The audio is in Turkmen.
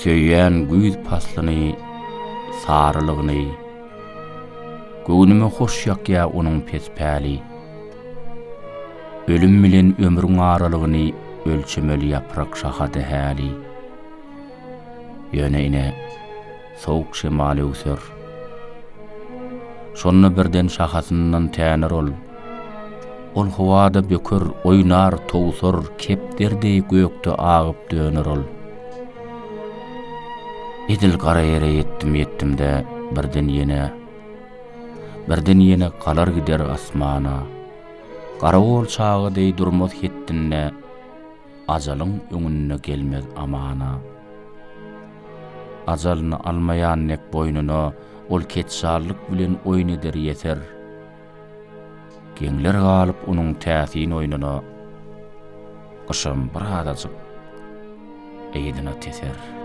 söýýän güýz paslyny, sarılıgyny, göwnüme hoş ýakýa onuň pespäli, ölüm bilen ömrüň aralygyny ölçemeli ýaprak şahady häli. Ýöne soğuk şemaly ösür. Şonu birden şahasyndan tänir ol. Ol howada bökür, oýnar, towsur, kepderdey gökde agyp dönür ol. Edil gara ýere yetdim-de birden ýene galar gider asmana. Garawol çagyday durmaz hetdinne, ajalyň öňüne gelmez amana. Ajalyny almaýan nek boýnuny ol ketşarlyk bilen oýun eder ýeter. Geňler galyp onuň täsin oýnuny gyşym bir adajyk eýdine teser.